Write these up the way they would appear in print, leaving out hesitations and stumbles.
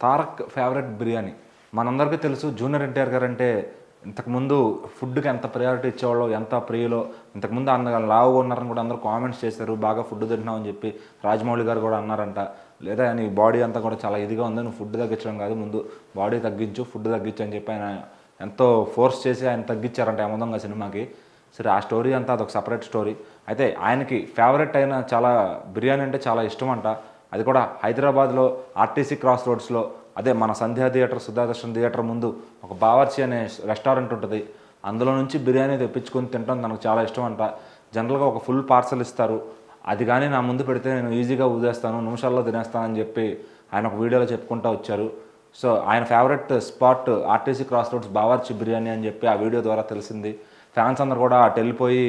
Tarak favourite biryani మనందరికీ తెలుసు. Junior NTR గారు అంటే ఇంతకుముందు ఫుడ్కి ఎంత ప్రయారిటీ ఇచ్చేవాళ్ళో, ఎంత ప్రియులో. ఇంతకుముందు లావుగా ఉన్నారని కూడా అందరూ కామెంట్స్ చేశారు, బాగా ఫుడ్ తింటున్నావు అని చెప్పి. రాజమౌళి గారు కూడా అన్నారంట, లేదా నీ బాడీ అంతా కూడా చాలా ఇదిగా ఉంది, నువ్వు ఫుడ్ తగ్గించడం కాదు, ముందు బాడీ తగ్గించు, ఫుడ్ తగ్గించు అని చెప్పి ఆయన ఎంతో ఫోర్స్ చేసి ఆయన తగ్గించారంట యమదొంగ సినిమాకి. సరే, ఆ స్టోరీ అంతా అదొక సపరేట్ స్టోరీ. అయితే ఆయనకి ఫేవరెట్ అయిన చాలా బిర్యానీ అంటే చాలా ఇష్టం అంట. అది కూడా హైదరాబాద్లో ఆర్టీసీ క్రాస్ రోడ్స్లో, అదే మన సంధ్యా థియేటర్, సుధాదర్శన్ థియేటర్ ముందు ఒక బావర్చి అనే రెస్టారెంట్ ఉంటుంది. అందులో నుంచి బిర్యానీ తెప్పించుకొని తినడం తనకు చాలా ఇష్టం అంట. జనరల్గా ఒక ఫుల్ పార్సల్ ఇస్తారు, అది కానీ నా ముందు పెడితే నేను ఈజీగా ఊదేస్తాను, నిమిషాల్లో తినేస్తానని చెప్పి ఆయన ఒక వీడియోలో చెప్పుకుంటూ వచ్చారు. సో ఆయన favourite spot RTC cross roads Bawarchi biryani అని చెప్పి ఆ వీడియో ద్వారా తెలిసింది. ఫ్యాన్స్ అందరు కూడా అటు వెళ్ళిపోయి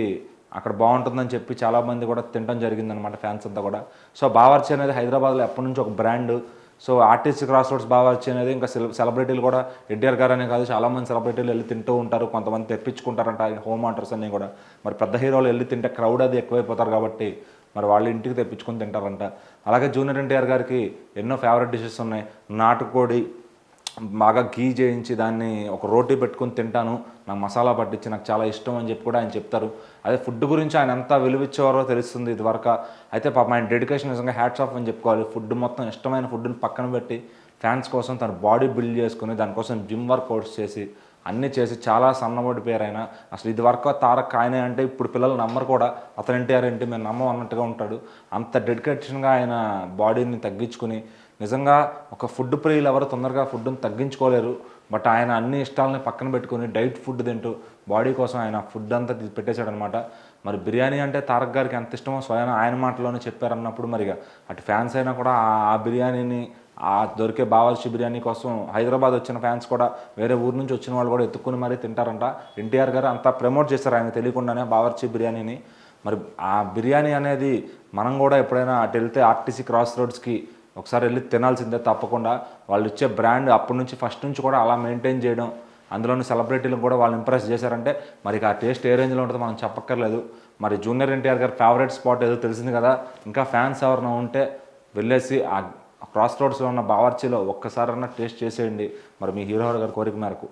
అక్కడ బాగుంటుందని చెప్పి చాలామంది కూడా తినడం జరిగిందనమాట, ఫ్యాన్స్ అంతా కూడా. సో బావర్చి అనేది హైదరాబాద్లో ఎప్పటి నుంచి ఒక brand. So RTC cross roads Bawarchi అనేది ఇంకా సెలబ్రిటీలు కూడా, ఎన్టీఆర్ గారు అనే కాదు, చాలామంది సెలబ్రిటీలు వెళ్ళి తింటూ ఉంటారు, కొంతమంది తెప్పించుకుంటారంట హోమ్ ఆర్డర్స్ అన్నీ కూడా. మరి పెద్ద హీరోలు వెళ్ళి తింటే క్రౌడ్ అది ఎక్కువైపోతారు కాబట్టి మరి వాళ్ళ ఇంటికి తెప్పించుకొని తింటారంట. అలాగే జూనియర్ ఎన్టీఆర్ గారికి ఎన్నో ఫేవరెట్ డిషెస్ ఉన్నాయి. నాటుకోడి బాగా గీ చేయించి దాన్ని ఒక రోటీ పెట్టుకుని తింటాను, నాకు మసాలా పట్టించి నాకు చాలా ఇష్టం అని చెప్పి కూడా ఆయన చెప్తారు. అదే ఫుడ్ గురించి ఆయన ఎంత విలువిచ్చేవారో తెలుస్తుంది ఇదివరకు. అయితే పాపం ఆయన డెడికేషన్ నిజంగా హ్యాట్స్ ఆఫ్ అని చెప్పుకోవాలి. ఫుడ్ మొత్తం ఇష్టమైన ఫుడ్ని పక్కన పెట్టి ఫ్యాన్స్ కోసం తన బాడీ బిల్డ్ చేసుకుని దానికోసం జిమ్ వర్కౌట్స్ చేసి అన్నీ చేసి చాలా సన్నబడిపోయారు ఆయన. అసలు ఇది వరకు తారక్ ఆయనే అంటే ఇప్పుడు పిల్లలు నమ్మరు కూడా, అతను ఎన్టీఆర్ ఏంటి మేము నమ్మం అన్నట్టుగా ఉంటాడు. అంత డెడికేషన్గా ఆయన బాడీని తగ్గించుకుని, నిజంగా ఒక ఫుడ్ ప్రియులు ఎవరు తొందరగా ఫుడ్ని తగ్గించుకోలేరు. బట్ ఆయన అన్ని ఇష్టాలని పక్కన పెట్టుకుని డైట్ ఫుడ్ తింటూ బాడీ కోసం ఆయన ఫుడ్ అంతా పెట్టేశాడనమాట. మరి బిర్యానీ అంటే తారక్ గారికి ఎంత ఇష్టమో స్వయం ఆయన మాటలోనే చెప్పారన్నప్పుడు మరిగా అటు ఫ్యాన్స్ అయినా కూడా ఆ బిర్యానీని, ఆ దొరికే బావర్చి బిర్యానీ కోసం హైదరాబాద్ వచ్చిన ఫ్యాన్స్ కూడా వేరే ఊరు నుంచి వచ్చిన వాళ్ళు కూడా ఎత్తుక్కుని మరీ తింటారంట. ఎన్టీఆర్ గారు అంతా ప్రమోట్ చేశారు ఆయన తెలియకుండానే బావర్చి బిర్యానీని. మరి ఆ బిర్యానీ అనేది మనం కూడా ఎప్పుడైనా అటు వెళ్తే ఆర్టీసీ క్రాస్ రోడ్స్కి ఒకసారి వెళ్ళి తినాల్సిందే తప్పకుండా. వాళ్ళు ఇచ్చే బ్రాండ్ అప్పటి నుంచి ఫస్ట్ నుంచి కూడా అలా మెయింటైన్ చేయడం, అందులోని సెలబ్రిటీలకు కూడా వాళ్ళు ఇంప్రెస్ చేశారంటే మరి ఆ టేస్ట్ ఏ రేంజ్లో ఉంటుందో మనం చెప్పక్కర్లేదు. మరి జూనియర్ ఎన్టీఆర్ గారి ఫేవరెట్ స్పాట్ ఏదో తెలిసింది కదా. ఇంకా ఫ్యాన్స్ ఎవరైనా ఉంటే వెళ్ళేసి ఆ క్రాస్ రోడ్స్లో ఉన్న బావర్చిలో ఒక్కసారైనా టేస్ట్ చేసేయండి మరి మీ హీరో గారి కోరిక మేరకు.